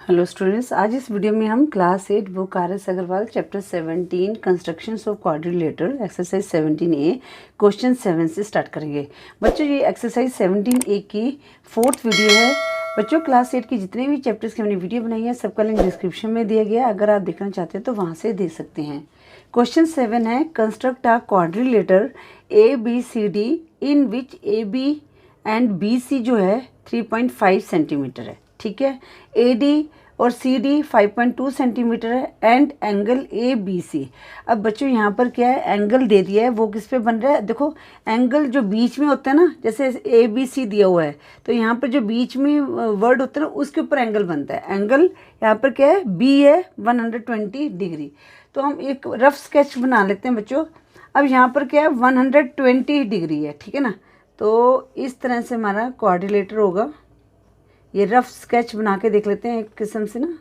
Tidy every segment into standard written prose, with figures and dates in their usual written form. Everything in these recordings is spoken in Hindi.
हेलो स्टूडेंट्स, आज इस वीडियो में हम class 8 book R S Agarwal chapter 17 constructions of quadrilateral exercise 17A question 7 से स्टार्ट करेंगे। बच्चों, ये एक्सरसाइज 17A की 4th वीडियो है। बच्चों, क्लास 8 की जितने भी चैप्टर्स की हमने वीडियो बनाई है सबका लिंक डिस्क्रिप्शन में दिया गया है। अगर आप देखना चाहते हैं तो वहाँ से देख सकते हैं। क्वेश्चन 7 है, construct a quadrilateral ABCD in which AB and BC जो है 3.5 सेंटीमीटर है। ठीक है, AD और CD 5.2 सेंटीमीटर है एंड एंगल ABC। अब बच्चों यहाँ पर क्या है, एंगल दे दिया है, वो किस पे बन रहा है? देखो, एंगल जो बीच में होता है ना, जैसे ABC दिया हुआ है तो यहाँ पर जो बीच में वर्ड होता है ना उसके ऊपर एंगल बनता है। एंगल यहाँ पर क्या है, B है 120 डिग्री। तो हम एक रफ स्केच बना लेते हैं बच्चों। अब यहाँ पर क्या है, 120 डिग्री है। ठीक है ना, तो इस तरह से हमारा क्वाड्रिलेटर होगा। ये रफ स्केच बना के देख लेते हैं एक किस्म से ना।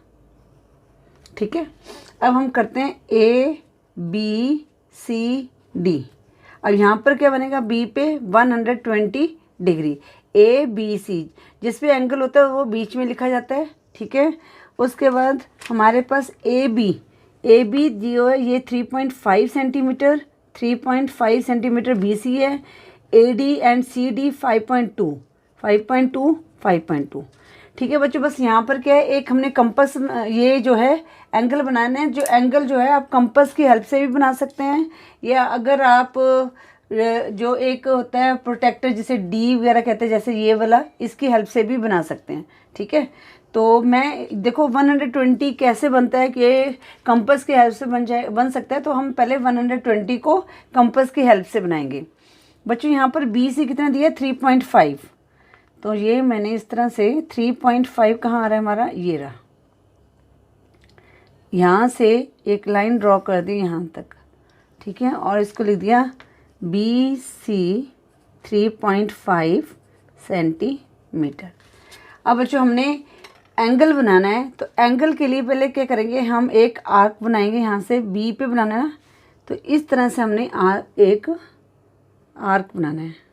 ठीक है, अब हम करते हैं ABCD। अब यहाँ पर क्या बनेगा, B पे 120 डिग्री, ABC जिस पे एंगल होता है वो बीच में लिखा जाता है। ठीक है, उसके बाद हमारे पास AB जो है ये 3.5 सेंटीमीटर 3.5 सेंटीमीटर BC है। AD and CD 5.2। ठीक है बच्चों, बस यहाँ पर क्या है, एक हमने कंपास ये जो है एंगल बनाने हैं। जो एंगल जो है आप कंपास की हेल्प से भी बना सकते हैं, या अगर आप जो एक होता है प्रोटेक्टर जिसे D वगैरह कहते हैं, जैसे ये वाला, इसकी हेल्प से भी बना सकते हैं। ठीक है, तो मैं देखो 120 कैसे बनता है कि कंपास की हेल्प से बन सकता है। तो हम पहले 120 को कंपास की हेल्प से बनाएंगे। बच्चों, यहाँ पर BC कितना दिया है, 3.5। तो ये मैंने इस तरह से 3.5 कहाँ आ रहा है हमारा, ये रहा। यहाँ से एक लाइन ड्रॉ कर दी यहाँ तक। ठीक है, और इसको लिख दिया BC 3.5 सेंटीमीटर। अब बच्चों हमने एंगल बनाना है, तो एंगल के लिए पहले क्या करेंगे, हम एक आर्क बनाएंगे। यहाँ से B पे बनाना है, तो इस तरह से हमने एक आर्क बनाना है।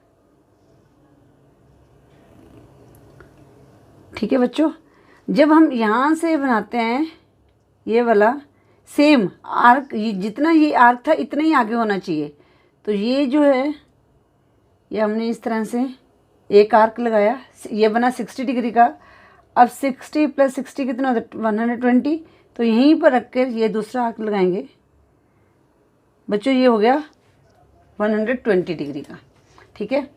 ठीक है बच्चों, जब हम यहाँ से बनाते हैं ये वाला सेम आर्क, ये जितना ये आर्क था इतना ही आगे होना चाहिए। तो ये जो है, ये हमने इस तरह से एक आर्क लगाया, ये बना 60 डिग्री का। अब 60 + 60 कितना होता है, 120। तो यहीं पर रख कर ये दूसरा आर्क लगाएंगे। बच्चों, ये हो गया 120 डिग्री का। ठीक है,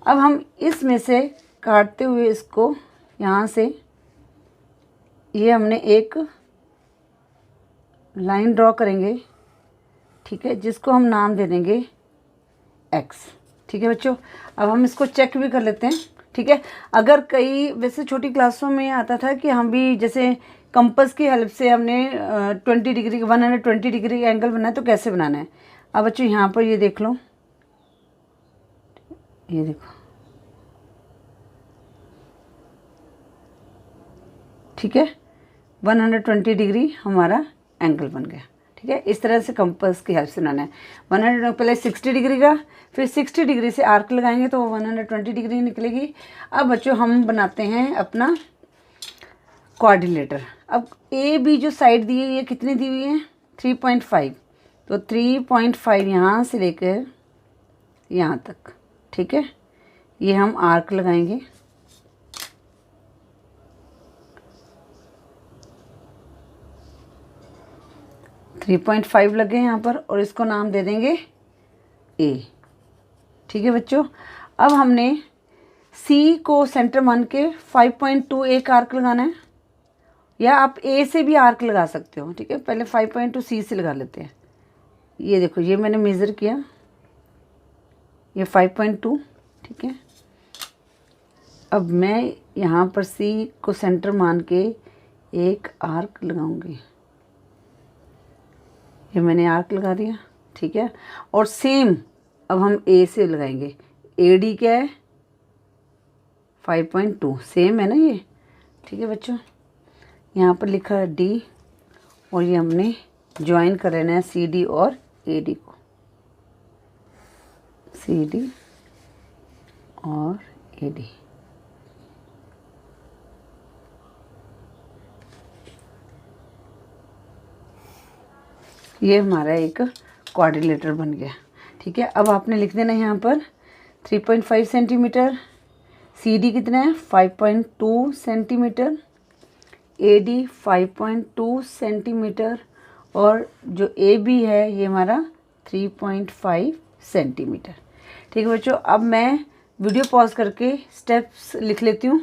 अब हम इसमें से काटते हुए इसको यहाँ से, ये हमने एक लाइन ड्रॉ करेंगे। ठीक है, जिसको हम नाम दे देंगे X। ठीक है बच्चों, अब हम इसको चेक भी कर लेते हैं। ठीक है, अगर कई वैसे छोटी क्लासों में आता था कि हम भी जैसे कंपास की हेल्प से हमने 20 डिग्री 120 डिग्री एंगल बनाना है तो कैसे बनाना है। अब बच्चों यहाँ पर ये देख लो, ये देखो। ठीक है, 120 डिग्री हमारा एंगल बन गया। ठीक है, इस तरह से कंपास की हेल्प से बनाना है। 100 पहले 60 डिग्री का, फिर 60 डिग्री से आर्क लगाएंगे तो 120 डिग्री निकलेगी। अब बच्चों हम बनाते हैं अपना क्वाड्रिलेटर। अब AB जो साइड दी है ये कितनी दी हुई है, 3.5। तो 3.5 यहाँ से लेकर यहाँ तक। ठीक है, ये हम आर्क लगाएंगे। थ्री 3.5 लगे यहाँ पर, और इसको नाम दे देंगे A। ठीक है बच्चों, अब हमने C को सेंटर मान के 5.2 एक आर्क लगाना है, या आप A से भी आर्क लगा सकते हो। ठीक है, पहले 5.2 C से लगा लेते हैं। ये देखो, ये मैंने मेज़र किया, ये 5.2। ठीक है, अब मैं यहाँ पर C को सेंटर मान के एक आर्क लगाऊंगी। ये मैंने आर्क लगा दिया। ठीक है, और सेम अब हम A से लगाएंगे। AD क्या है, 5.2, सेम है ना ये। ठीक है बच्चों, यहाँ पर लिखा है D, और ये हमने ज्वाइन कर लेना है CD और AD को, CD और AD। ये हमारा एक क्वाड्रिलेटर बन गया। ठीक है, अब आपने लिख देना यहाँ पर 3.5 सेंटीमीटर, सी डी कितना है 5.2 सेंटीमीटर, ए डी 5.2 सेंटीमीटर, और जो ए बी है ये हमारा 3.5 सेंटीमीटर। ठीक है बच्चों, अब मैं वीडियो पॉज करके स्टेप्स लिख लेती हूँ।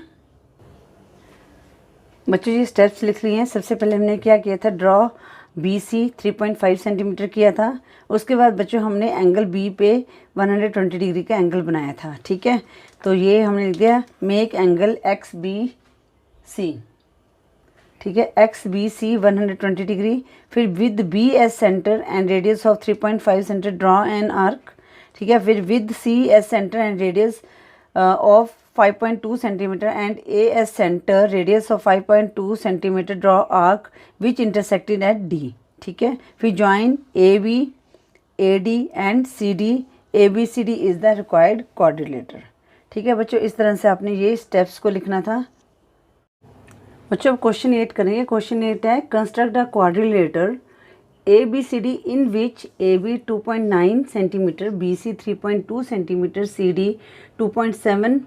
बच्चों ये स्टेप्स लिख लिए हैं। सबसे पहले हमने क्या किया था, ड्रॉ बी सी 3.5 सेंटीमीटर किया था। उसके बाद बच्चों हमने एंगल बी पे 120 डिग्री का एंगल बनाया था। ठीक है, तो ये हमने लिख दिया make angle X B C. ठीक है, एक्स बी सी 120 डिग्री। फिर with B as centre and radius of 3.5 centre draw an arc. ठीक है, फिर with C as centre and radius of 5.2 centimetre and A as centre radius of 5.2 centimetre draw arc which intersected at D. ठीक है, फिर join A B A D and C D, A B C D is the required quadrilateral. ठीक है बच्चों, इस तरह से आपने ये स्टेप्स को लिखना था। बच्चों अब क्वेश्चन 8 करेंगे। क्वेश्चन 8 है construct a quadrilateral A B C D in which A B 2.9 centimetre, B C 3.2 centimetre, C D 2.7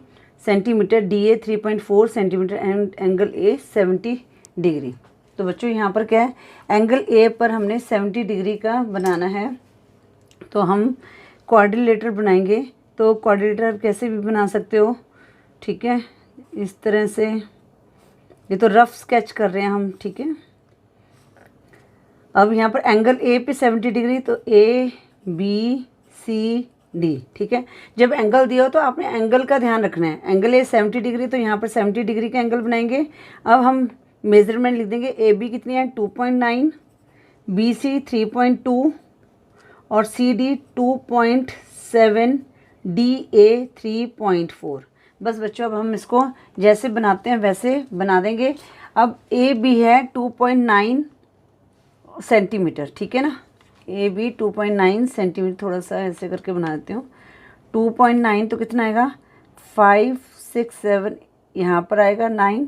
centimetre, D A 3.4 centimetre and angle A 70 degree. तो बच्चों यहाँ पर क्या है, एंगल ए पर हमने 70 डिग्री का बनाना है। तो हम क्वाड्रिलेटर बनाएंगे। तो क्वाड्रिलेटर कैसे भी बना सकते हो। ठीक है, इस तरह से, ये तो रफ स्केच कर रहे हैं हम। ठीक है, अब यहाँ पर एंगल ए पे 70 डिग्री, तो ए बी सी डी। ठीक है, जब एंगल दिया हो तो आपने एंगल का ध्यान रखना है। एंगल ए 70 डिग्री, तो यहाँ पर 70 डिग्री का एंगल बनाएंगे। अब हम मेजरमेंट लिख देंगे, ए बी कितनी है 2.9, बी सी 3.2 और सी डी 2.7, डी ए 3.4। बस बच्चों अब हम इसको जैसे बनाते हैं वैसे बना देंगे। अब ए बी है 2.9 सेंटीमीटर। ठीक है ना, ए बी 2.9 सेंटीमीटर, थोड़ा सा ऐसे करके बना देती हूँ। 2.9 तो कितना आएगा 5 6 7, यहाँ पर आएगा 9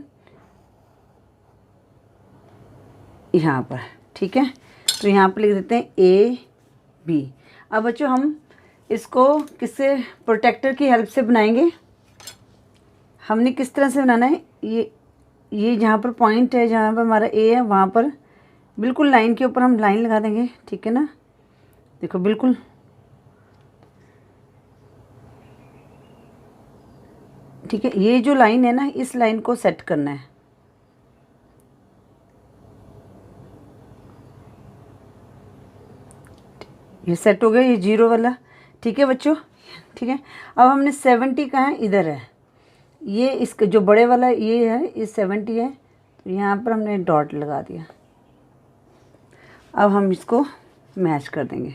यहाँ पर। ठीक है, तो यहाँ पर लिख देते हैं ए बी। अब बच्चों हम इसको किससे, प्रोटेक्टर की हेल्प से बनाएंगे। हमने किस तरह से बनाना है, ये जहाँ पर पॉइंट है, जहाँ पर हमारा ए है, वहाँ पर बिल्कुल लाइन के ऊपर हम लाइन लगा देंगे। ठीक है ना, देखो बिल्कुल ठीक है, ये जो लाइन है ना, इस लाइन को सेट करना है। ये सेट हो गया, ये 0 वाला। ठीक है बच्चों, ठीक है। अब हमने 70 कहाँ है, इधर है। ये इसका जो बड़े वाला ये है, ये 70 है, तो यहाँ पर हमने डॉट लगा दिया। अब हम इसको मैच कर देंगे।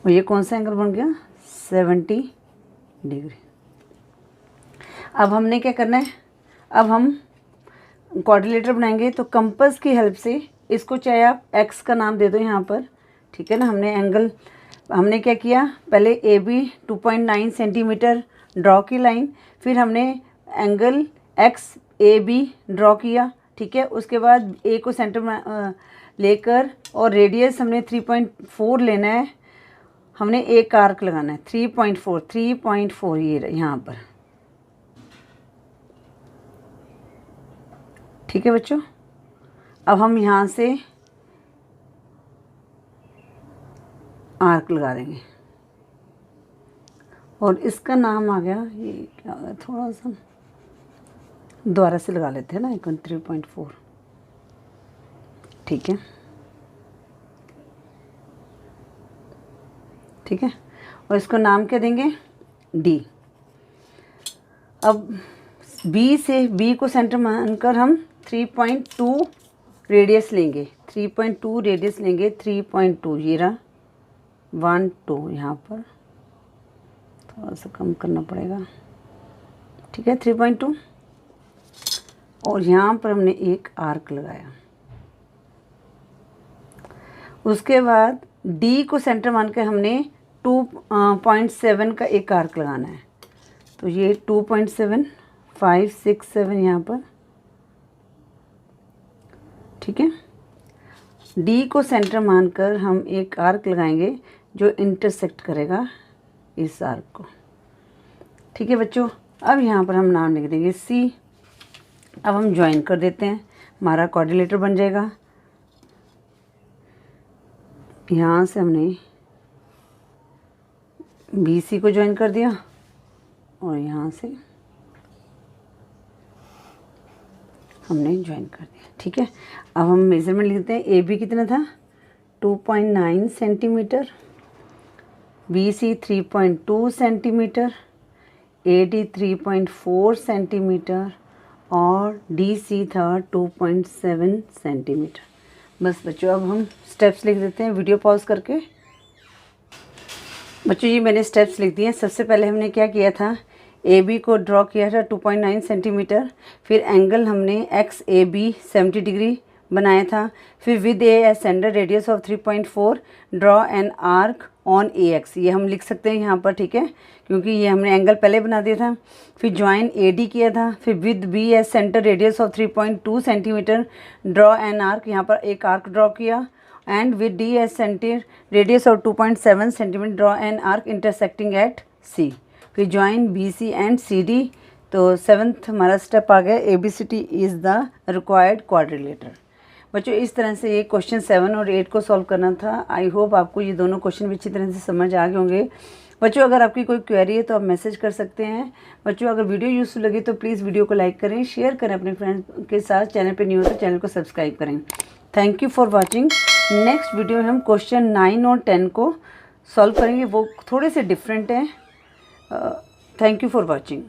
और ये कौन सा एंगल बन गया 70 डिग्री। अब हमने क्या करना है, अब हम क्वाड्रिलेटर बनाएंगे। तो कंपास की हेल्प से इसको, चाहे आप एक्स का नाम दे दो यहाँ पर। ठीक है ना, हमने क्या किया, पहले ए बी 2.9 सेंटीमीटर ड्रॉ की लाइन, फिर हमने angle X A B draw किया। ठीक है, उसके बाद ए को सेंटर में लेकर और रेडियस हमने 3.4 लेना है। हमने एक आर्क लगाना है 3.4 ये यहाँ पर। ठीक है बच्चों, अब हम यहाँ से आर्क लगा देंगे और इसका नाम आ गया, ये क्या होगा, थोड़ा सा दोबारा से लगा लेते हैं ना, 3.4। ठीक है, ठीक है, और इसको नाम क्या देंगे, डी। अब बी से, बी को सेंटर मानकर हम 3.2 रेडियस लेंगे, 3.2 रेडियस लेंगे, 3.2 ये रहा, 1 2 यहाँ पर थोड़ा सा कम करना पड़ेगा। ठीक है, 3.2 और यहाँ पर हमने एक आर्क लगाया। उसके बाद डी को सेंटर मान के हमने 2.7 का एक आर्क लगाना है। तो ये 2.7 5 6 7 यहाँ पर ठीक है। डी को सेंटर मानकर हम एक आर्क लगाएंगे जो इंटरसेक्ट करेगा इस आर्क को। ठीक है बच्चों, अब यहाँ पर हम नाम लिख देंगे सी। अब हम ज्वाइन कर देते हैं, हमारा क्वाड्रिलेटर बन जाएगा। यहाँ से हमने बी सी को ज्वाइन कर दिया और यहाँ से हमने ज्वाइन कर दिया। ठीक है, अब हम मेज़रमेंट लिखते हैं। ए बी कितना था 2.9 centimetre, B C 3.2 centimetre, A D 3.4 centimetre और डी सी था 2.7 सेंटीमीटर। बस बच्चों, अब हम स्टेप्स लिख देते हैं वीडियो पॉज करके। बच्चों ये मैंने स्टेप्स लिख दिए हैं। सबसे पहले हमने क्या किया था, ए बी को ड्रॉ किया था 2.9 सेंटीमीटर, फिर एंगल हमने एक्स ए बी 70 डिग्री बनाया था, फिर with A centre radius of 3.4 draw an arc on A x, ये हम लिख सकते हैं यहाँ पर। ठीक है, क्योंकि ये हमने एंगल पहले बना दिया था। फिर ज्वाइन ए डी किया था, फिर with B a centre radius of 3.2 centimetre draw an arc, यहाँ पर एक आर्क ड्रॉ किया। And with D as centre radius of 2.7 centimetre draw an arc intersecting at C. फिर join B C and C D. तो 7th हमारा स्टेप आ गया, A B C D is the required quadrilateral. बच्चों इस तरह से ये क्वेश्चन 7 और 8 को सॉल्व करना था। आई होप आपको ये दोनों क्वेश्चन भी अच्छी तरह से समझ आ गए होंगे। बच्चों अगर आपकी कोई क्वेरी है तो आप मैसेज कर सकते हैं। बच्चों अगर वीडियो यूज़फुल लगी तो प्लीज़ वीडियो को लाइक करें, शेयर करें अपने फ्रेंड्स के साथ। चैनल पे न्यू हो तो चैनल को सब्सक्राइब करें। Thank you for watching. Next video में हम क्वेश्चन 9 और 10 को सॉल्व करेंगे, वो थोड़े से डिफरेंट हैं। Thank you for watching.